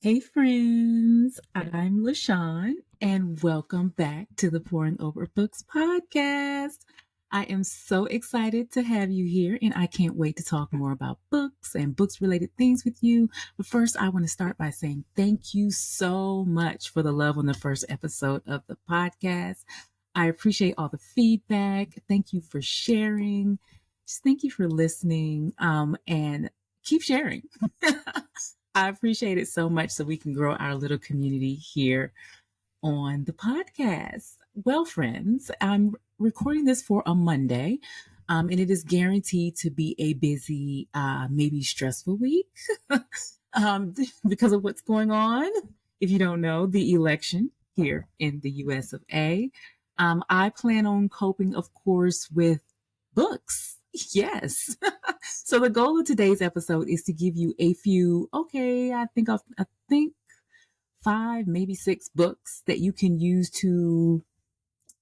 Hey friends, I'm LaShawn and welcome back to the Pouring Over Books podcast. I am so excited to have you here and I can't wait to talk more about books and books related things with you. But first, I want to start by saying thank you so much for the love on the first episode of the podcast. I appreciate all the feedback. Thank you for sharing. Just thank you for listening and keep sharing. I appreciate it so much so we can grow our little community here on the podcast. Well, friends, I'm recording this for a Monday, and it is guaranteed to be a busy, maybe stressful week because of what's going on. If you don't know, the election here in the US of A. I plan on coping, of course, with books. Yes. So the goal of today's episode is to give you a few, I think five, maybe six books that you can use to,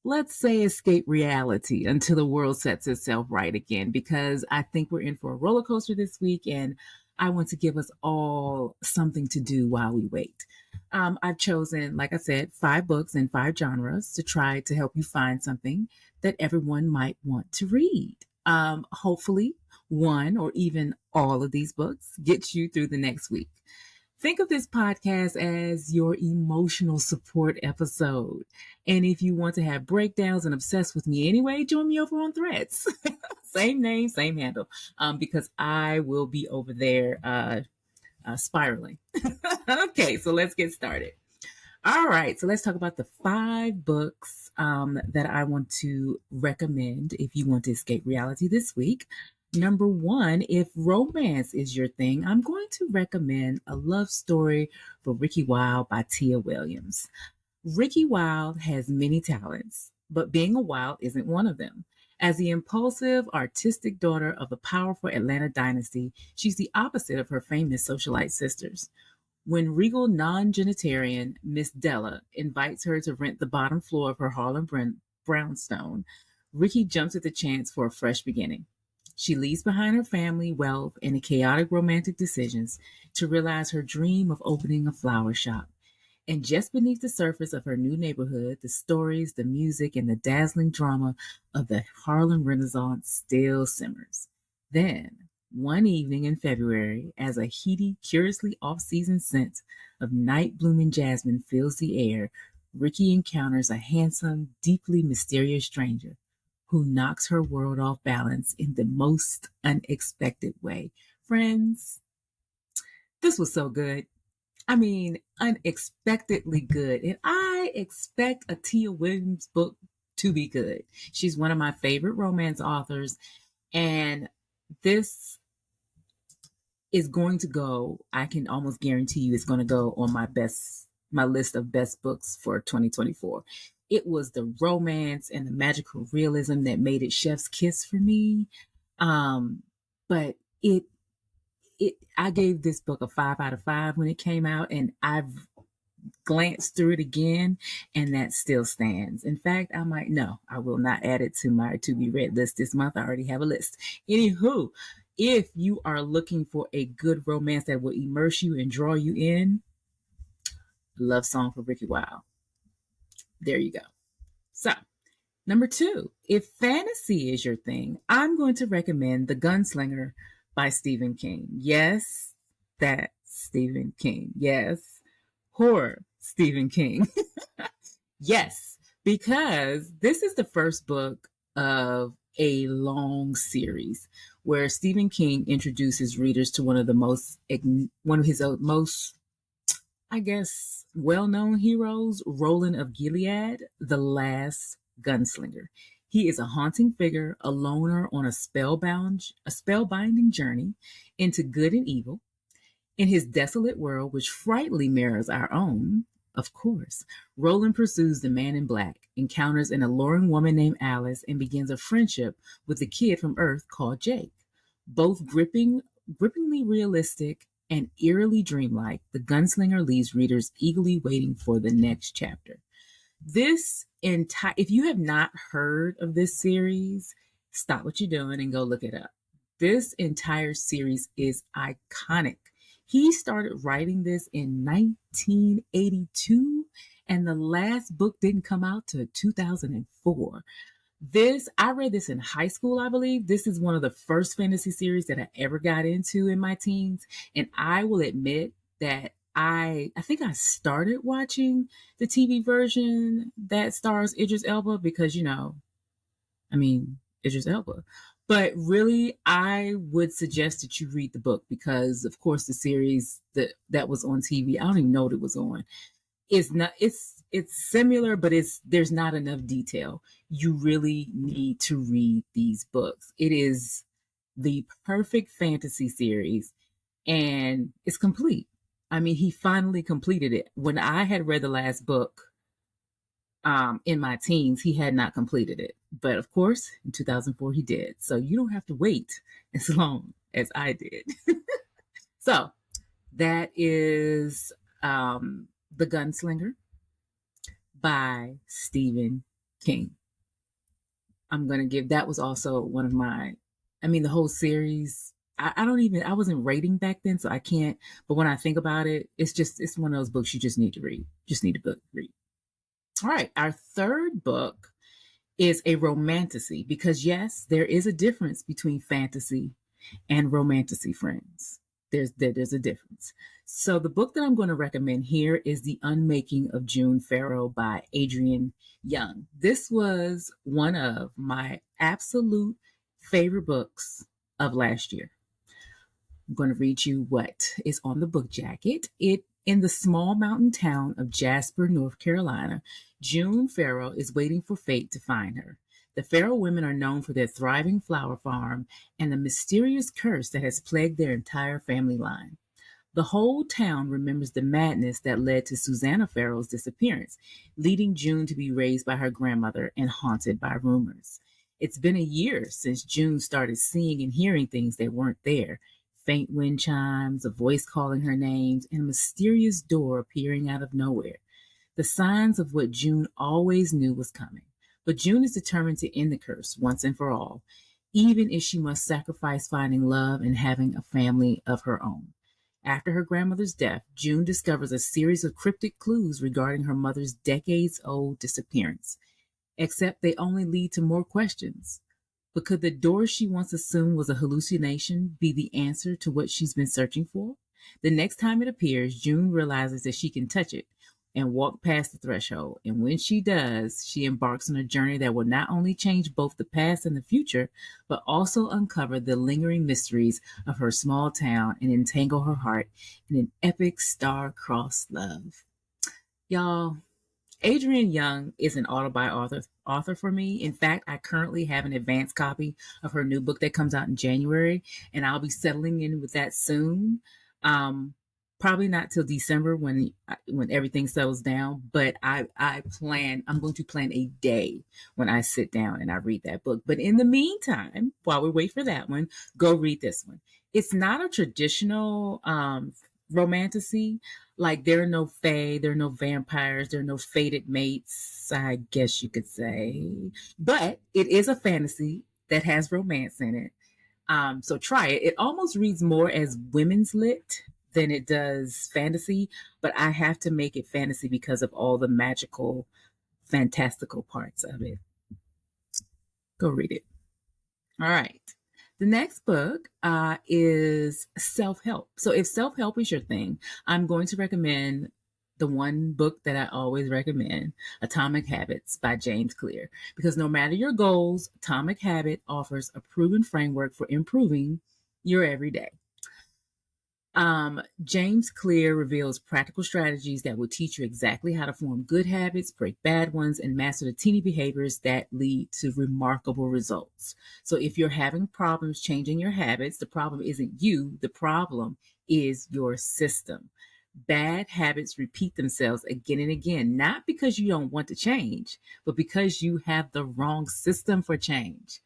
let's say, escape reality until the world sets itself right again. Because I think we're in for a roller coaster this week, and I want to give us all something to do while we wait. I've chosen, like I said, five books in five genres to try to help you find something that everyone might want to read. Hopefully, one or even all of these books get you through the next week. Think of this podcast as your emotional support episode. And if you want to have breakdowns and obsess with me anyway, join me over on Threads. Same name, same handle, because I will be over there spiraling. Okay, so let's get started. All right, so let's talk about the five books that I want to recommend if you want to escape reality this week. Number one, if romance is your thing, I'm going to recommend A Love Story for Ricki Wilde by Tia Williams. Ricki Wilde has many talents, but being a Wilde isn't one of them. As the impulsive, artistic daughter of the powerful Atlanta dynasty, she's the opposite of her famous socialite sisters. When regal non-genitarian Miss Della invites her to rent the bottom floor of her Harlem brownstone, Ricki jumps at the chance for a fresh beginning. She leaves behind her family, wealth, and the chaotic romantic decisions to realize her dream of opening a flower shop. And just beneath the surface of her new neighborhood, the stories, the music, and the dazzling drama of the Harlem Renaissance still simmers. Then, one evening in February, as a heady, curiously off season scent of night blooming jasmine fills the air, Ricki encounters a handsome, deeply mysterious stranger who knocks her world off balance in the most unexpected way. Friends, this was so good. I mean, unexpectedly good. And I expect a Tia Williams book to be good. She's one of my favorite romance authors. And this is going to go, I can almost guarantee you it's going to go on my list of best books for 2024. It was the romance and the magical realism that made it chef's kiss for me. But I gave this book a 5 out of 5 when it came out, and I've glanced through it again, and that still stands. In fact, I will not add it to my to be read list this month. I already have a list. Anywho, if you are looking for a good romance that will immerse you and draw you in, Love Song for Ricki Wilde. There you go. So, number two, if fantasy is your thing, I'm going to recommend The Gunslinger by Stephen King. Yes, that Stephen King. Yes, horror Stephen King. Yes, because this is the first book of a long series where Stephen King introduces readers to one of his most, I guess, well-known heroes, Roland of Gilead, the last gunslinger. He is a haunting figure, a loner on a spellbinding journey into good and evil. In his desolate world, which frightfully mirrors our own, of course, Roland pursues the man in black, encounters an alluring woman named Alice, and begins a friendship with a kid from Earth called Jake. Both grippingly realistic and eerily dreamlike, The Gunslinger leaves readers eagerly waiting for the next chapter. If you have not heard of this series, stop what you're doing and go look it up. This entire series is iconic. He started writing this in 1982, and the last book didn't come out till 2004. I read this in high school, I believe. This is one of the first fantasy series that I ever got into in my teens. And I will admit that I think I started watching the TV version that stars Idris Elba because, Idris Elba. But really, I would suggest that you read the book because, of course, the series that was on TV, I don't even know what it was on. It's not. It's similar, but there's not enough detail. You really need to read these books. It is the perfect fantasy series, and it's complete. I mean, he finally completed it. When I had read the last book, in my teens, he had not completed it. But of course, in 2004, he did. So you don't have to wait as long as I did. So that is The Gunslinger by Stephen King. I'm going to give, that was also one of the whole series. I wasn't rating back then, so I can't. But when I think about it, it's one of those books you just need to read. Just need to read. All right, our third book is a romantasy because, yes, there is a difference between fantasy and romantasy, friends. There's a difference. So the book that I'm going to recommend here is The Unmaking of June Farrow by Adrienne Young. This was one of my absolute favorite books of last year. I'm going to read you what is on the book jacket. In the small mountain town of Jasper, North Carolina, June Farrow is waiting for fate to find her. The Farrow women are known for their thriving flower farm and the mysterious curse that has plagued their entire family line. The whole town remembers the madness that led to Susanna Farrow's disappearance, leading June to be raised by her grandmother and haunted by rumors. It's been a year since June started seeing and hearing things that weren't there. Faint wind chimes, a voice calling her names, and a mysterious door appearing out of nowhere. The signs of what June always knew was coming. But June is determined to end the curse once and for all, even if she must sacrifice finding love and having a family of her own. After her grandmother's death, June discovers a series of cryptic clues regarding her mother's decades-old disappearance. Except they only lead to more questions. But could the door she once assumed was a hallucination be the answer to what she's been searching for? The next time it appears, June realizes that she can touch it and walk past the threshold. And when she does, she embarks on a journey that will not only change both the past and the future, but also uncover the lingering mysteries of her small town and entangle her heart in an epic star-crossed love. Y'all, Adrienne Young is an autobiography author for me. In fact, I currently have an advanced copy of her new book that comes out in January, and I'll be settling in with that soon. Probably not till December when everything settles down, but I'm going to plan a day when I sit down and I read that book. But in the meantime, while we wait for that one, go read this one. It's not a traditional romantasy. Like, there are no fae, there are no vampires, there are no fated mates, I guess you could say. But it is a fantasy that has romance in it. So try it. It almost reads more as women's lit than it does fantasy, but I have to make it fantasy because of all the magical, fantastical parts of it. Go read it. All right. The next book is self-help. So if self-help is your thing, I'm going to recommend the one book that I always recommend, Atomic Habits by James Clear. Because no matter your goals, Atomic Habit offers a proven framework for improving your everyday. James Clear reveals practical strategies that will teach you exactly how to form good habits, break bad ones, and master the teeny behaviors that lead to remarkable results. So if you're having problems changing your habits, the problem isn't you, the problem is your system. Bad habits repeat themselves again and again, not because you don't want to change, but because you have the wrong system for change.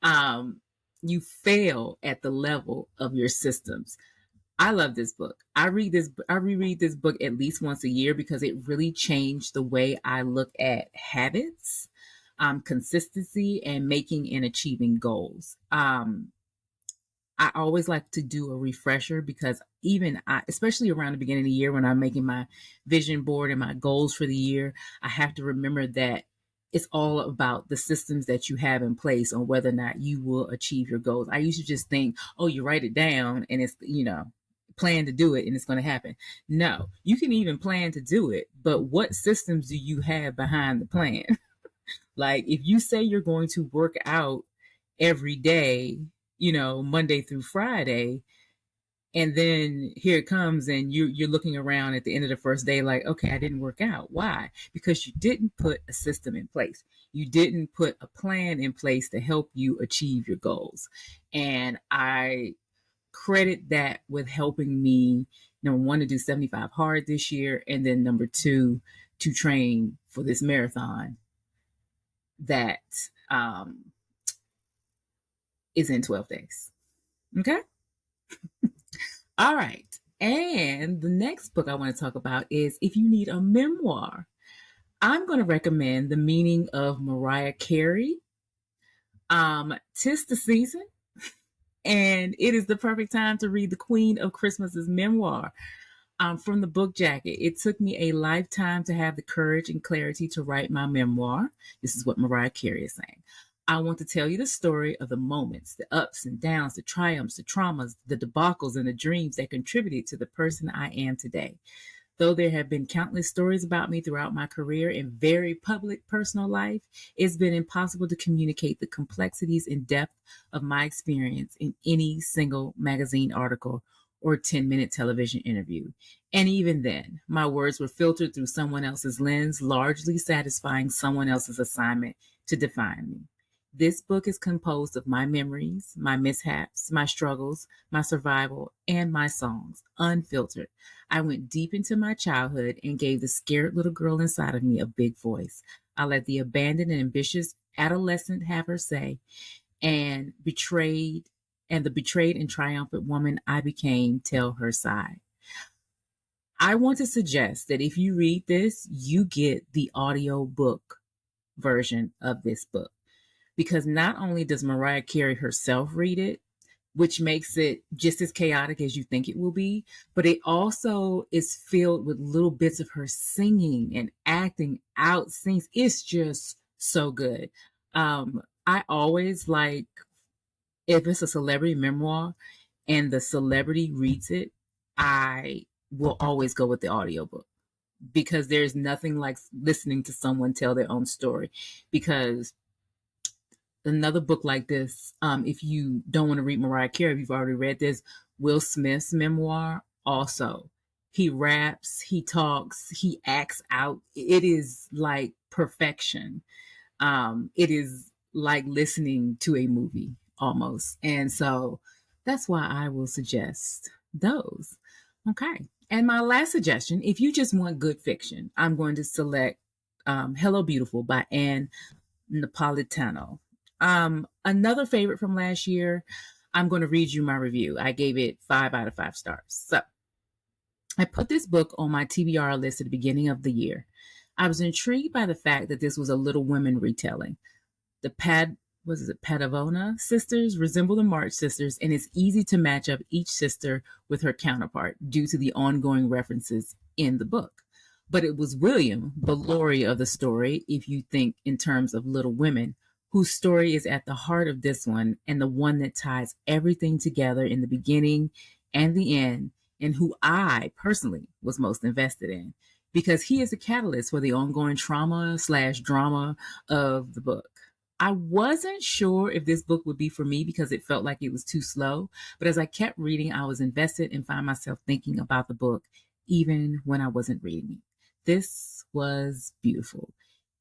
You fail at the level of your systems. I love this book. I reread this book at least once a year because it really changed the way I look at habits, consistency, and making and achieving goals. I always like to do a refresher because even especially around the beginning of the year when I'm making my vision board and my goals for the year, I have to remember that it's all about the systems that you have in place on whether or not you will achieve your goals. I used to just think, oh, you write it down and it's, plan to do it and it's going to happen. No, you can even plan to do it, but what systems do you have behind the plan? Like if you say you're going to work out every day, Monday through Friday, and then here it comes and you're looking around at the end of the first day like, okay, I didn't work out. Why? Because you didn't put a system in place. You didn't put a plan in place to help you achieve your goals. And I credit that with helping me, number one, to do 75 hard this year, and then number two, to train for this marathon that is in 12 days. Okay? All right. And the next book I want to talk about is if you need a memoir, I'm going to recommend The Meaning of Mariah Carey. 'Tis the season, and it is the perfect time to read the Queen of Christmas's memoir. From the book jacket, it took me a lifetime to have the courage and clarity to write my memoir. This is what Mariah Carey is saying. I want to tell you the story of the moments, the ups and downs, the triumphs, the traumas, the debacles, and the dreams that contributed to the person I am today. Though there have been countless stories about me throughout my career and very public personal life, it's been impossible to communicate the complexities and depth of my experience in any single magazine article or 10-minute television interview. And even then, my words were filtered through someone else's lens, largely satisfying someone else's assignment to define me. This book is composed of my memories, my mishaps, my struggles, my survival, and my songs, unfiltered. I went deep into my childhood and gave the scared little girl inside of me a big voice. I let the abandoned and ambitious adolescent have her say, and the betrayed and triumphant woman I became tell her side. I want to suggest that if you read this, you get the audio book version of this book. Because not only does Mariah Carey herself read it, which makes it just as chaotic as you think it will be, but it also is filled with little bits of her singing and acting out scenes. It's just so good. I always like, if it's a celebrity memoir and the celebrity reads it, I will always go with the audiobook because there's nothing like listening to someone tell their own story. Because another book like this, if you don't want to read Mariah Carey, if you've already read this, Will Smith's memoir, also. He raps, he talks, he acts out. It is like perfection. It is like listening to a movie almost. And so that's why I will suggest those. Okay. And my last suggestion, if you just want good fiction, I'm going to select Hello Beautiful by Anne Napolitano. Another favorite from last year, I'm going to read you my review. I gave it 5 out of 5 stars. So I put this book on my TBR list at the beginning of the year. I was intrigued by the fact that this was a Little Women retelling. The Padavona sisters resemble the March sisters, and it's easy to match up each sister with her counterpart due to the ongoing references in the book. But it was William, the Laurie of the story, if you think in terms of Little Women, whose story is at the heart of this one and the one that ties everything together in the beginning and the end, and who I personally was most invested in, because he is a catalyst for the ongoing trauma/drama of the book. I wasn't sure if this book would be for me because it felt like it was too slow, but as I kept reading, I was invested and found myself thinking about the book even when I wasn't reading it. This was beautiful.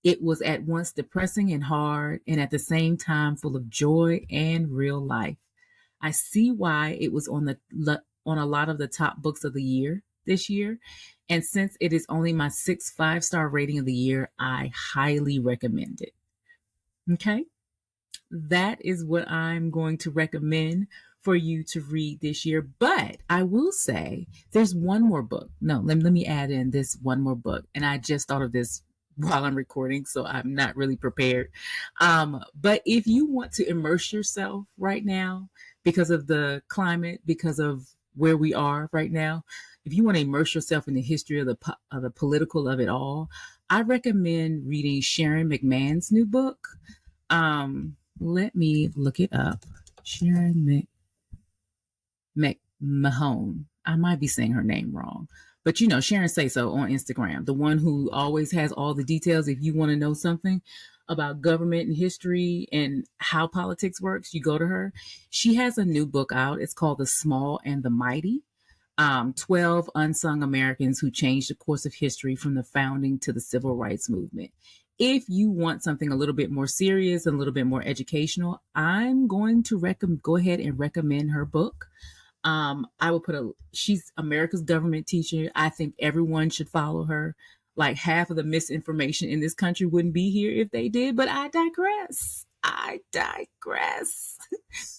It was at once depressing and hard, and at the same time full of joy and real life. I see why it was on a lot of the top books of the year this year, and since it is only my 6th 5-star rating of the year, I highly recommend it. Okay, that is what I'm going to recommend for you to read this year. But I will say there's one more book. No, let me add in this one more book, and I just thought of this while I'm recording, so I'm not really prepared. But if you want to immerse yourself right now because of the climate, because of where we are right now, if you want to immerse yourself in the history of the political of it all, I recommend reading Sharon McMahon's new book. Let me look it up. Sharon McMahon. I might be saying her name wrong, but Sharon Say So on Instagram, the one who always has all the details. If you want to know something about government and history and how politics works, you go to her. She has a new book out. It's called The Small and the Mighty. 12 unsung Americans who changed the course of history from the founding to the civil rights movement. If you want something a little bit more serious and a little bit more educational, I'm going to go ahead and recommend her book. I will she's America's government teacher. I think everyone should follow her. Like half of the misinformation in this country wouldn't be here if they did, but I digress.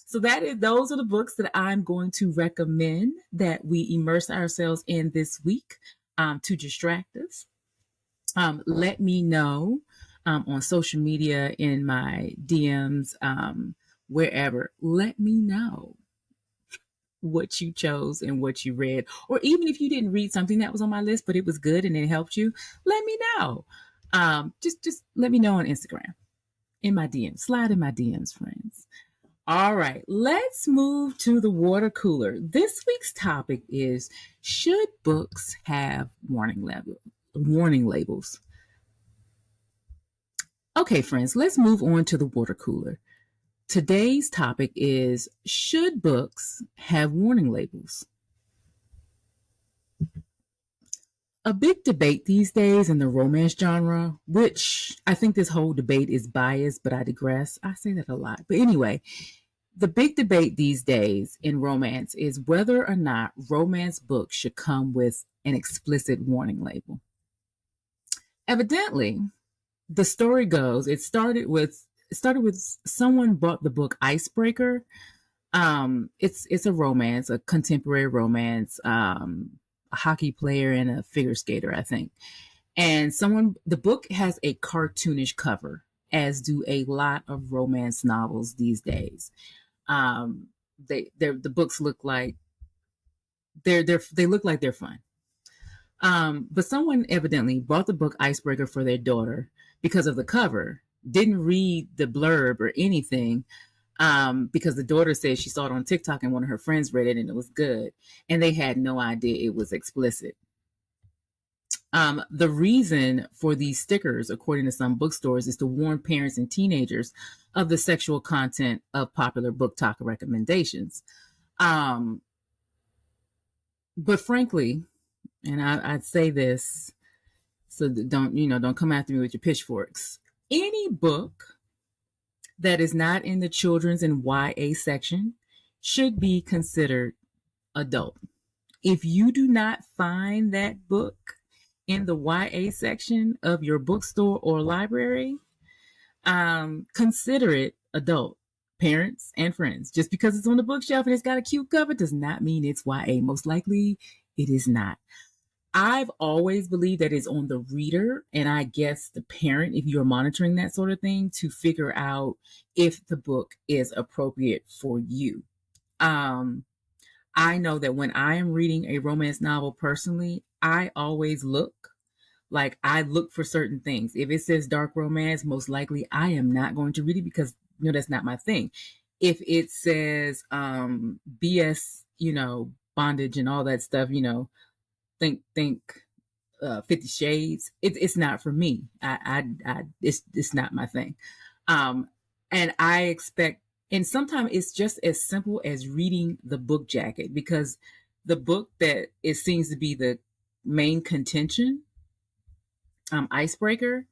So those are the books that I'm going to recommend that we immerse ourselves in this week to distract us. Let me know on social media, in my DMs, wherever. Let me know what you chose and what you read, or even if you didn't read something that was on my list but it was good and it helped you, let me know. Just let me know on Instagram, in my DMs. Slide in my DMs, friends. All right, let's move to the water cooler. This week's topic is, should books have warning labels? Okay, friends, let's move on to the water cooler. Today's topic is, should books have warning labels? A big debate these days in the romance genre, which I think this whole debate is biased, but I digress. I say that a lot. But anyway, the big debate these days in romance is whether or not romance books should come with an explicit warning label. Evidently, the story goes, it started with someone bought the book Icebreaker. It's a romance, a contemporary romance, a hockey player and a figure skater, I think. And the book has a cartoonish cover, as do a lot of romance novels these days. The books look like they look like they're fun. But someone evidently bought the book Icebreaker for their daughter because of the cover, didn't read the blurb or anything, because the daughter said she saw it on TikTok and one of her friends read it and it was good. And they had no idea it was explicit. The reason for these stickers, according to some bookstores, is to warn parents and teenagers of the sexual content of popular book talk recommendations. But frankly, and I'd say this, so don't come after me with your pitchforks. Any book that is not in the children's and YA section should be considered adult. If you do not find that book in the YA section of your bookstore or library, consider it adult. Parents and friends. Just because it's on the bookshelf and it's got a cute cover does not mean it's YA. Most likely it is not. I've always believed that it's on the reader and I guess the parent, if you're monitoring that sort of thing, to figure out if the book is appropriate for you. I know that when I am reading a romance novel personally, I always look for certain things. If it says dark romance, most likely I am not going to read it because that's not my thing. If it says BS, bondage and all that stuff, think 50 Shades, it's not for me. It's not my thing. And I expect, and sometimes it's just as simple as reading the book jacket, because the book that it seems to be the main contention, Icebreaker,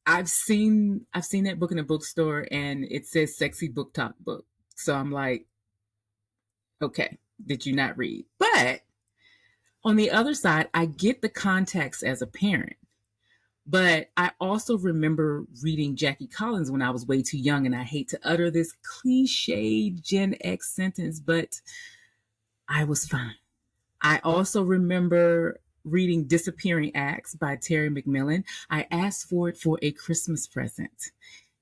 I've seen that book in a bookstore and it says sexy book talk book. So I'm like, okay, did you not read? But on the other side, I get the context as a parent. But I also remember reading Jackie Collins when I was way too young, and I hate to utter this cliched Gen X sentence, but I was fine. I also remember reading Disappearing Acts by Terry McMillan. I asked for it for a Christmas present.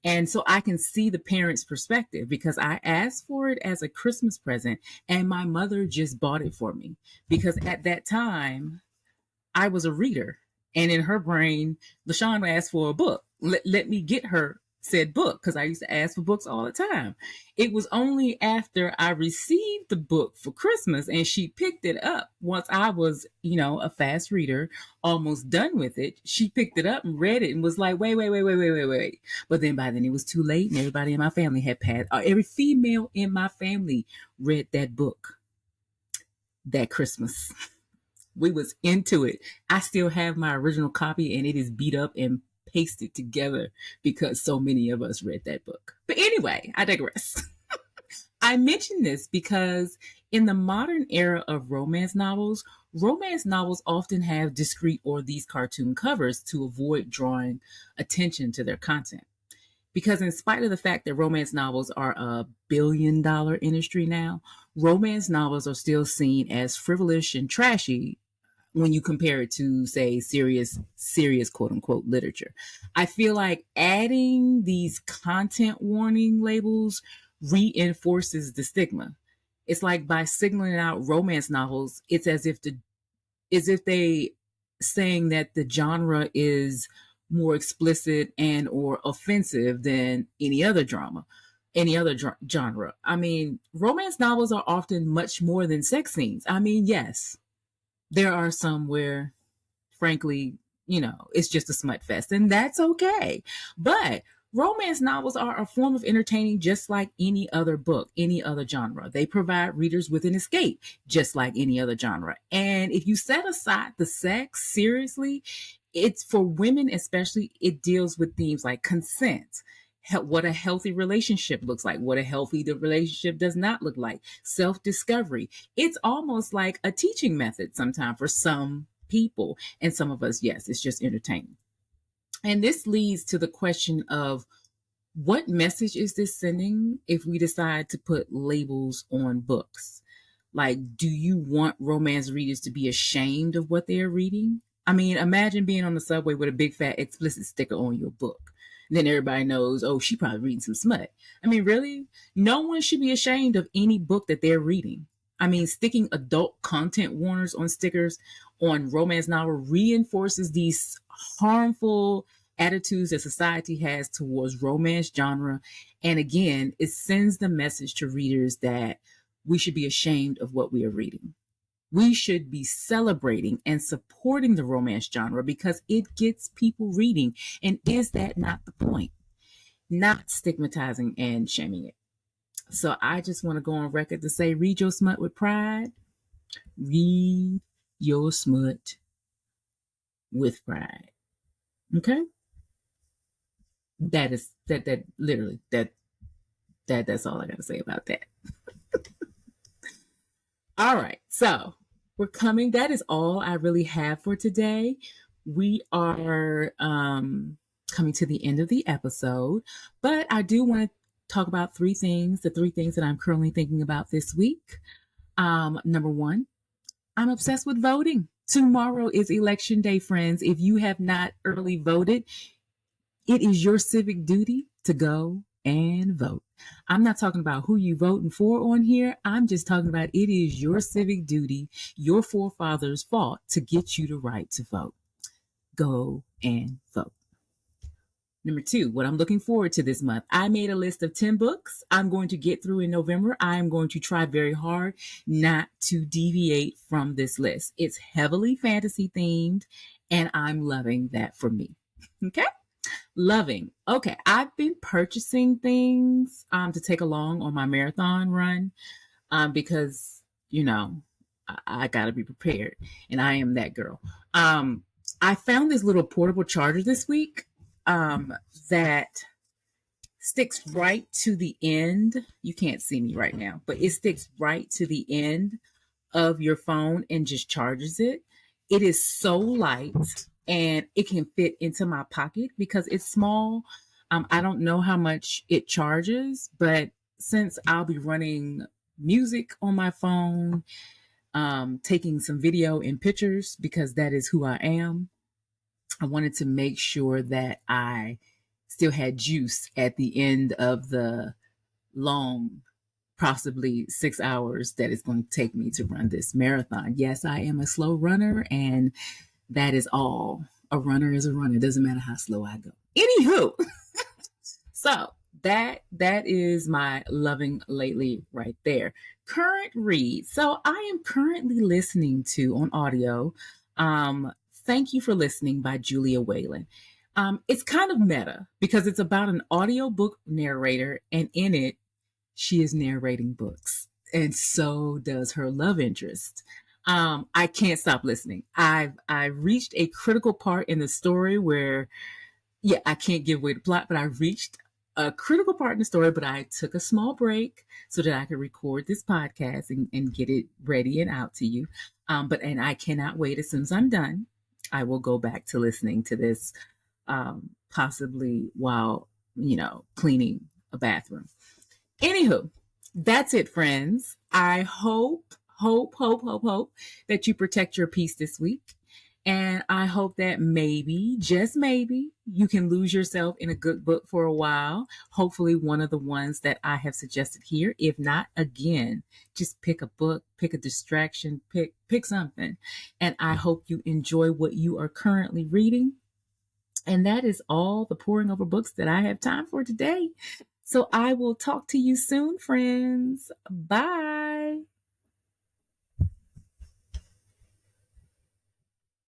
And so I can see the parents' perspective because I asked for it as a Christmas present and my mother just bought it for me because at that time I was a reader. And in her brain, LaShawn asked for a book. Let me get her said book because I used to ask for books all the time. It was only after I received the book for Christmas and she picked it up once I was, a fast reader, almost done with it. She picked it up and read it and was like, wait. But then by then it was too late and everybody in my family had passed. Every female in my family read that book that Christmas. We was into it. I still have my original copy and it is beat up and pasted together because so many of us read that book. But anyway, I digress. I mention this because in the modern era of romance novels often have discreet or these cartoon covers to avoid drawing attention to their content. Because in spite of the fact that romance novels are a billion-dollar industry now, romance novels are still seen as frivolous and trashy when you compare it to, say, serious quote unquote literature. I feel like adding these content warning labels reinforces the stigma. It's like by signaling out romance novels, it's as if they saying that the genre is more explicit and or offensive than any other genre. I mean, romance novels are often much more than sex scenes. I mean, yes, there are some where, frankly, it's just a smut fest, and that's okay. But romance novels are a form of entertaining just like any other book, any other genre. They provide readers with an escape just like any other genre. And if you set aside the sex seriously, it's for women especially, it deals with themes like consent, what a healthy relationship looks like, what a healthy relationship does not look like, self-discovery. It's almost like a teaching method sometimes for some people. And some of us, yes, it's just entertaining. And this leads to the question of what message is this sending if we decide to put labels on books? Like, do you want romance readers to be ashamed of what they're reading? I mean, imagine being on the subway with a big fat explicit sticker on your book. And then everybody knows, oh, she probably reading some smut. I mean, really? No one should be ashamed of any book that they're reading. I mean, sticking adult content warners on stickers on romance novel reinforces these harmful attitudes that society has towards romance genre. And again, it sends the message to readers that we should be ashamed of what we are reading. We should be celebrating and supporting the romance genre because it gets people reading. And is that not the point? Not stigmatizing and shaming it. So I just want to go on record to say, read your smut with pride. Read your smut with pride. Okay? That's all I got to say about that. All right. So that is all I really have for today. We are coming to the end of the episode, but I do want to talk about the 3 things that I'm currently thinking about this week. Number 1, I'm obsessed with voting. Tomorrow is election day, friends. If you have not early voted, it is your civic duty to go and vote. I'm not talking about who you voting for on here. I'm just talking about it is your civic duty, your forefathers fought to get you the right to vote. Go and vote. Number 2, what I'm looking forward to this month. I made a list of 10 books I'm going to get through in November. I am going to try very hard not to deviate from this list. It's heavily fantasy themed, and I'm loving that for me. Okay? Loving. Okay, I've been purchasing things to take along on my marathon run because, I got to be prepared, and I am that girl. I found this little portable charger this week that sticks right to the end. You can't see me right now, but it sticks right to the end of your phone and just charges it. It is so light and it can fit into my pocket because it's small. I don't know how much it charges, but since I'll be running music on my phone, taking some video and pictures because that is who I am, I wanted to make sure that I still had juice at the end of the long, possibly 6 hours that it's going to take me to run this marathon. Yes, I am a slow runner, and that is all. A runner is a runner. It doesn't matter how slow I go. Anywho, so that is my loving lately right there. Current read. So I am currently listening to on audio. Thank You for Listening by Julia Whalen. It's kind of meta because it's about an audiobook narrator, and in it, she is narrating books. And so does her love interest. I can't stop listening. I've reached a critical part in the story where, yeah, I can't give away the plot, but I reached a critical part in the story, but I took a small break so that I could record this podcast and get it ready and out to you. And I cannot wait. As soon as I'm done, I will go back to listening to this, possibly while, cleaning a bathroom. Anywho, that's it, friends. I hope that you protect your peace this week. And I hope that maybe, just maybe, you can lose yourself in a good book for a while. Hopefully one of the ones that I have suggested here. If not, again, just pick a book, pick a distraction, pick something. And I hope you enjoy what you are currently reading. And that is all the pouring over books that I have time for today. So I will talk to you soon, friends. Bye.